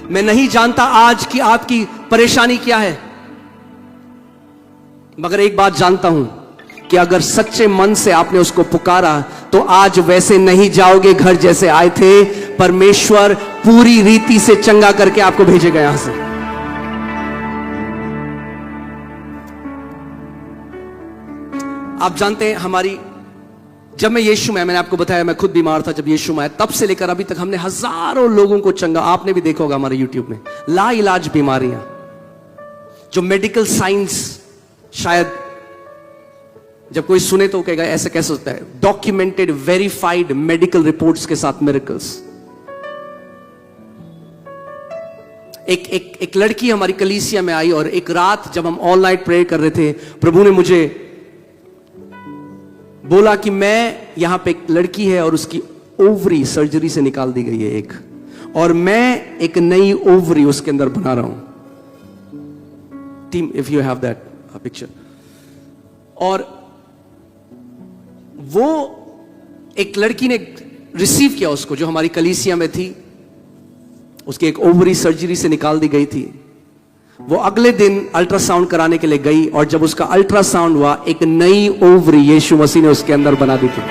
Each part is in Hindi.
मैं नहीं जानता आज की आपकी परेशानी क्या है, मगर एक बात जानता हूं कि अगर सच्चे मन से आपने उसको पुकारा तो आज वैसे नहीं जाओगे घर जैसे आए थे। परमेश्वर पूरी रीति से चंगा करके आपको भेजेगा यहां से। आप जानते हैं हमारी, जब मैं यीशु में, मैंने आपको बताया मैं खुद बीमार था, जब यीशु में आया तब से लेकर अभी तक हमने हजारों लोगों को चंगा, आपने भी देखा होगा हमारे यूट्यूब में, लाइलाज बीमारियां जो मेडिकल साइंस शायद जब कोई सुने तो कहेगा ऐसे कैसे होता है, डॉक्यूमेंटेड वेरीफाइड मेडिकल रिपोर्ट्स के साथ मिरेकल्स। एक लड़की हमारी कलीसिया में आई और एक रात जब हम ऑल नाइट प्रेयर कर रहे थे, प्रभु ने मुझे बोला कि मैं यहां पे एक लड़की है और उसकी ओवरी सर्जरी से निकाल दी गई है एक, और मैं एक नई ओवरी उसके अंदर बना रहा हूं। Team if you have that picture. और वो एक लड़की ने रिसीव किया उसको, जो हमारी कलीसिया में थी, उसकी एक ओवरी सर्जरी से निकाल दी गई थी। वो अगले दिन अल्ट्रासाउंड कराने के लिए गई और जब उसका अल्ट्रासाउंड हुआ, एक नई ओवरी यीशु मसीह ने उसके अंदर बना दी थी।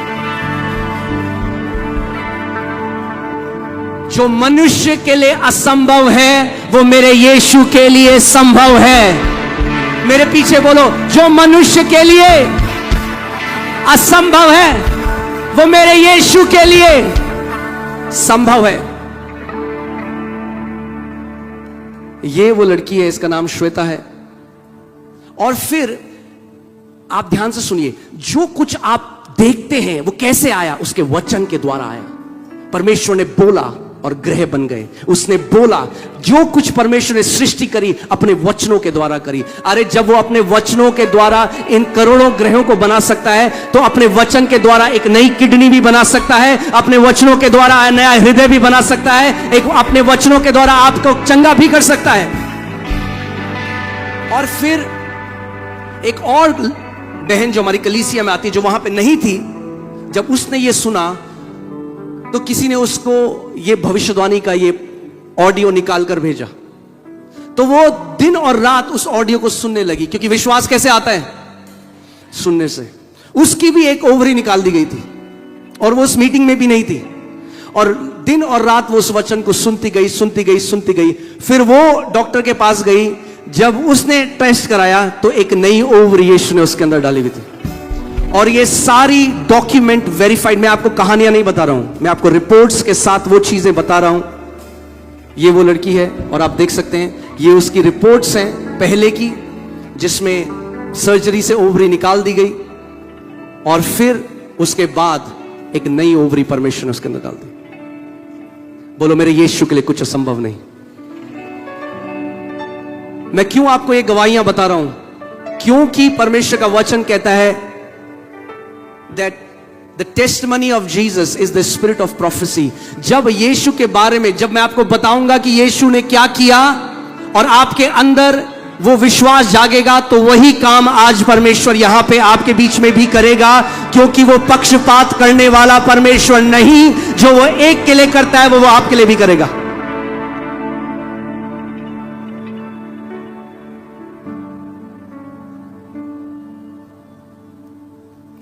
जो मनुष्य के लिए असंभव है वो मेरे यीशु के लिए संभव है। मेरे पीछे बोलो, जो मनुष्य के लिए असंभव है वो मेरे यीशु के लिए संभव है। ये वो लड़की है, इसका नाम श्वेता है। और फिर आप ध्यान से सुनिए, जो कुछ आप देखते हैं वो कैसे आया, उसके वचन के द्वारा आया। परमेश्वर ने बोला और ग्रह बन गए। उसने बोला, जो कुछ परमेश्वर ने सृष्टि करी अपने वचनों के द्वारा करी। अरे जब वो अपने वचनों के द्वारा इन करोड़ों ग्रहों को बना सकता है तो अपने वचन के द्वारा एक नई किडनी भी बना सकता है, अपने वचनों के द्वारा नया हृदय भी बना सकता है, एक अपने वचनों के द्वारा आपको चंगा भी कर सकता है। और फिर एक और बहन जो हमारी कलीसिया में आती है, जो वहां पे नहीं थी, जब उसने ये सुना तो किसी ने उसको ये भविष्यवाणी का ये ऑडियो निकाल कर भेजा, तो वो दिन और रात उस ऑडियो को सुनने लगी। क्योंकि विश्वास कैसे आता है? सुनने से। उसकी भी एक ओवरी निकाल दी गई थी और वो उस मीटिंग में भी नहीं थी, और दिन और रात वो उस वचन को सुनती गई, सुनती गई, सुनती गई। फिर वो डॉक्टर के पास गई, जब उसने टेस्ट कराया तो एक नई ओवरी यीशु ने उसके अंदर डाली हुई थी। और ये सारी डॉक्यूमेंट वेरीफाइड। मैं आपको कहानियां नहीं बता रहा हूं, मैं आपको रिपोर्ट्स के साथ वो चीजें बता रहा हूं। ये वो लड़की है और आप देख सकते हैं ये उसकी रिपोर्ट्स हैं पहले की, जिसमें सर्जरी से ओवरी निकाल दी गई और फिर उसके बाद एक नई ओवरी परमेश्वर ने उसके अंदर डाल दी। बोलो, मेरे यीशु के लिए कुछ असंभव नहीं। मैं क्यों आपको ये गवाहियां बता रहा हूं? क्योंकि परमेश्वर का वचन कहता है that the testimony of Jesus is the spirit of prophecy। जब यीशु के बारे में, जब मैं आपको बताऊंगा कि यीशु ने क्या किया और आपके अंदर वो विश्वास जागेगा, तो वही काम आज परमेश्वर यहां पे आपके बीच में भी करेगा। क्योंकि वो पक्षपात करने वाला परमेश्वर नहीं, जो वो एक के लिए करता है वो आपके लिए भी करेगा।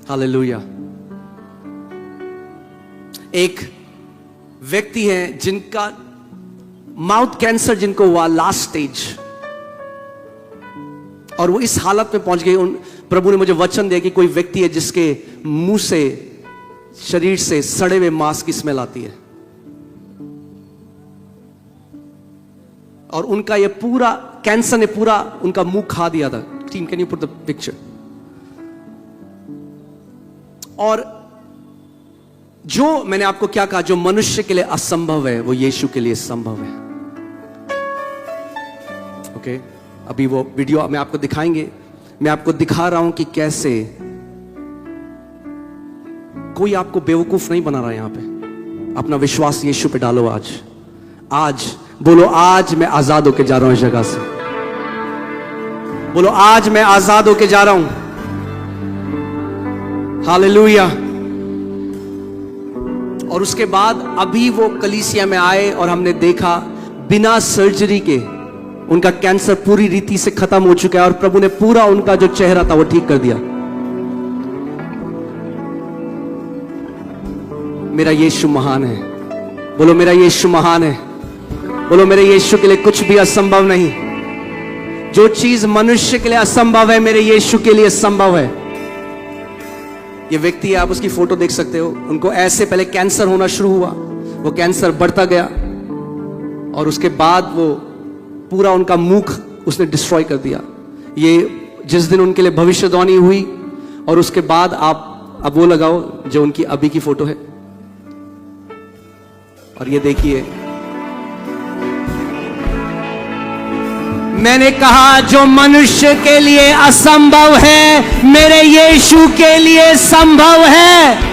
हालेलुया। एक व्यक्ति है जिनका माउथ कैंसर जिनको हुआ लास्ट स्टेज, और वो इस हालत में पहुंच गए। प्रभु ने मुझे वचन दिया कि कोई व्यक्ति है जिसके मुंह से, शरीर से सड़े हुए मांस की स्मेल आती है, और उनका ये पूरा कैंसर ने पूरा उनका मुंह खा दिया था। Team, can you put the picture? और जो मैंने आपको क्या कहा, जो मनुष्य के लिए असंभव है वो यीशु के लिए संभव है। ओके, अभी वो वीडियो में आपको दिखाएंगे। मैं आपको दिखा रहा हूं कि कैसे कोई आपको बेवकूफ नहीं बना रहा है। यहां पे अपना विश्वास यीशु पे डालो। आज बोलो, आज मैं आजाद होके जा रहा हूं इस जगह से। बोलो, आज मैं आजाद होके जा रहा हूं। हालेलुया। और उसके बाद अभी वो कलीसिया में आए और हमने देखा बिना सर्जरी के उनका कैंसर पूरी रीति से खत्म हो चुका है और प्रभु ने पूरा उनका जो चेहरा था वो ठीक कर दिया। मेरा यीशु महान है। बोलो मेरा यीशु महान है। बोलो मेरे यीशु के लिए कुछ भी असंभव नहीं। जो चीज मनुष्य के लिए असंभव है मेरे यीशु के लिए संभव है। ये व्यक्ति है, आप उसकी फोटो देख सकते हो। उनको ऐसे पहले कैंसर होना शुरू हुआ, वो कैंसर बढ़ता गया और उसके बाद वो पूरा उनका मुख उसने डिस्ट्रॉय कर दिया। ये जिस दिन उनके लिए भविष्यवाणी हुई और उसके बाद आप अब वो लगाओ जो उनकी अभी की फोटो है और ये देखिए, मैंने कहा जो मनुष्य के लिए असंभव है मेरे यीशु के लिए संभव है।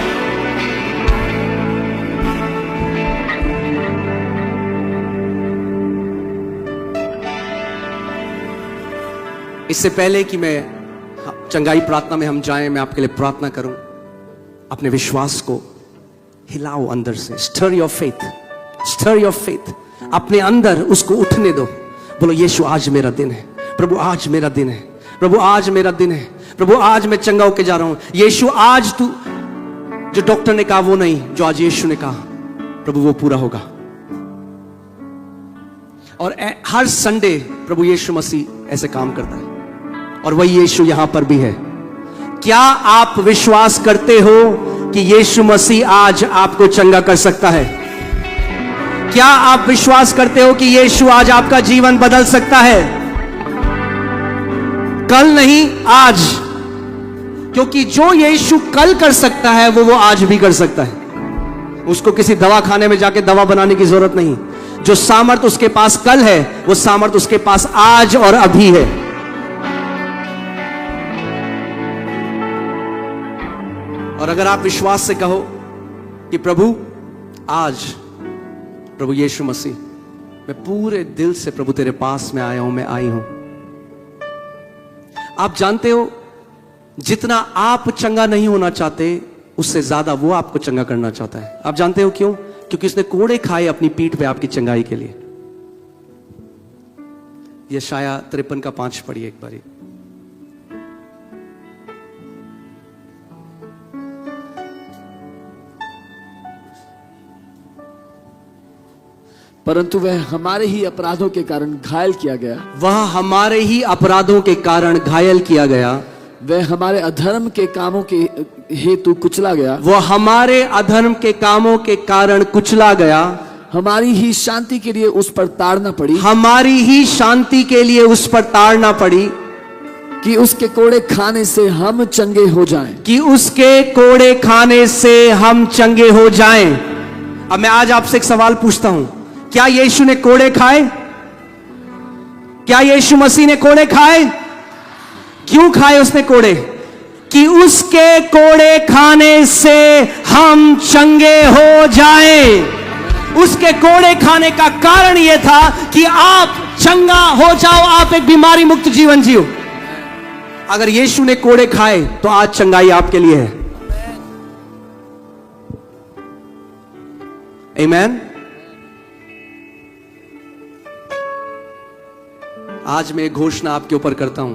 इससे पहले कि मैं चंगाई प्रार्थना में हम जाएं, मैं आपके लिए प्रार्थना करूं। अपने विश्वास को हिलाओ अंदर से। Stir your faith, stir your faith. अपने अंदर उसको उठने दो। बोलो यीशु आज मेरा दिन है। प्रभु आज मेरा दिन है। प्रभु आज मेरा दिन है। प्रभु आज मैं चंगा होके जा रहा हूं। यीशु आज तू जो डॉक्टर ने कहा वो नहीं, जो आज यीशु ने कहा प्रभु वो पूरा होगा। और हर संडे प्रभु यीशु मसीह ऐसे काम करता है और वही यीशु यहां पर भी है। क्या आप विश्वास करते हो कि यीशु मसीह आज आपको चंगा कर सकता है? क्या आप विश्वास करते हो कि यीशु आज आपका जीवन बदल सकता है? कल नहीं, आज। क्योंकि जो यीशु कल कर सकता है वो आज भी कर सकता है। उसको किसी दवाखाने में जाके दवा बनाने की जरूरत नहीं। जो सामर्थ उसके पास कल है वो सामर्थ उसके पास आज और अभी है। और अगर आप विश्वास से कहो कि प्रभु आज प्रभु यीशु मसीह मैं पूरे दिल से प्रभु तेरे पास में आया हूं, मैं आई हूं। आप जानते हो जितना आप चंगा नहीं होना चाहते उससे ज्यादा वो आपको चंगा करना चाहता है। आप जानते हो क्यों? क्योंकि उसने कोड़े खाए अपनी पीठ पे आपकी चंगाई के लिए। यशाया 53:5 पढ़िए एक बारी। परंतु वह हमारे ही अपराधों के कारण घायल किया गया। वह हमारे ही अपराधों के कारण घायल किया गया। वह हमारे अधर्म के कामों के हेतु कुचला गया। वह हमारे अधर्म के कामों के कारण कुचला गया। हमारी ही शांति के लिए उस पर ताड़ना पड़ी। हमारी ही शांति के लिए उस पर ताड़ना पड़ी। कि उसके कोड़े खाने से हम चंगे हो जाएं। कि उसके कोड़े खाने से हम चंगे हो जाएं। अब मैं आज आपसे एक सवाल पूछता हूं, क्या यीशु ने कोड़े खाए? क्या यीशु मसीह ने कोड़े खाए? क्यों खाए उसने कोड़े? कि उसके कोड़े खाने से हम चंगे हो जाएं। उसके कोड़े खाने का कारण यह था कि आप चंगा हो जाओ, आप एक बीमारी मुक्त जीवन जियो। अगर यीशु ने कोड़े खाए तो आज चंगाई आपके लिए है। आमीन। आज मैं एक घोषणा आपके ऊपर करता हूं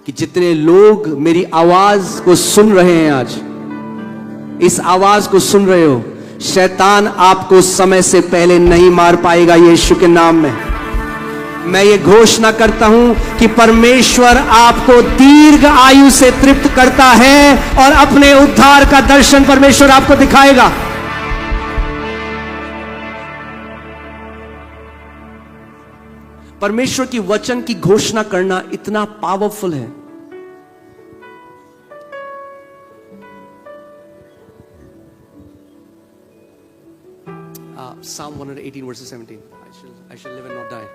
कि जितने लोग मेरी आवाज को सुन रहे हैं, आज इस आवाज को सुन रहे हो, शैतान आपको समय से पहले नहीं मार पाएगा यीशु के नाम में। मैं ये घोषणा करता हूं कि परमेश्वर आपको दीर्घ आयु से तृप्त करता है और अपने उद्धार का दर्शन परमेश्वर आपको दिखाएगा। परमेश्वर की वचन की घोषणा करना इतना पावरफुल है। Psalm 118 verse 17 I shall live and not die।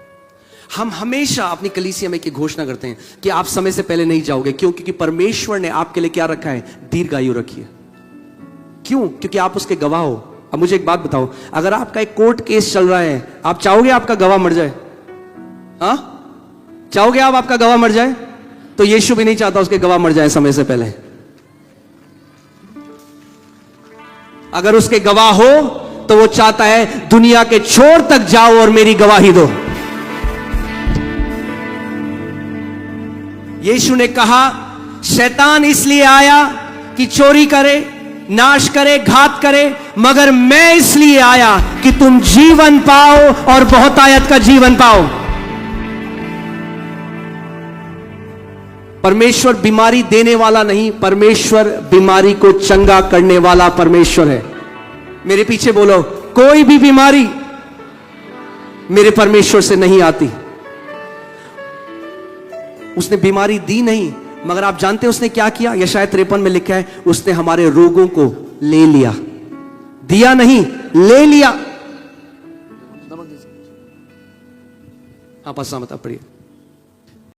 हम हमेशा अपनी कलीसिया में की घोषणा करते हैं कि आप समय से पहले नहीं जाओगे। क्यों? क्योंकि परमेश्वर ने आपके लिए क्या रखा है? दीर्घ आयु रखी है। क्यों? क्योंकि आप उसके गवाह हो। अब मुझे एक बात बताओ, अगर आपका एक कोर्ट केस चल रहा है, आप चाहोगे आपका गवाह मर जाए? हाँ, चाहोगे आप आपका गवाह मर जाए? तो यीशु भी नहीं चाहता उसके गवाह मर जाए समय से पहले। अगर उसके गवाह हो तो वो चाहता है दुनिया के छोर तक जाओ और मेरी गवाही दो। यीशु ने कहा शैतान इसलिए आया कि चोरी करे, नाश करे, घात करे, मगर मैं इसलिए आया कि तुम जीवन पाओ और बहुतायत का जीवन पाओ। परमेश्वर बीमारी देने वाला नहीं, परमेश्वर बीमारी को चंगा करने वाला परमेश्वर है। मेरे पीछे बोलो, कोई भी बीमारी मेरे परमेश्वर से नहीं आती। उसने बीमारी दी नहीं, मगर आप जानते हैं उसने क्या किया? यशायाह 53 में लिखा है, उसने हमारे रोगों को ले लिया। दिया नहीं, ले लिया। हाँ पास मत पढ़िए।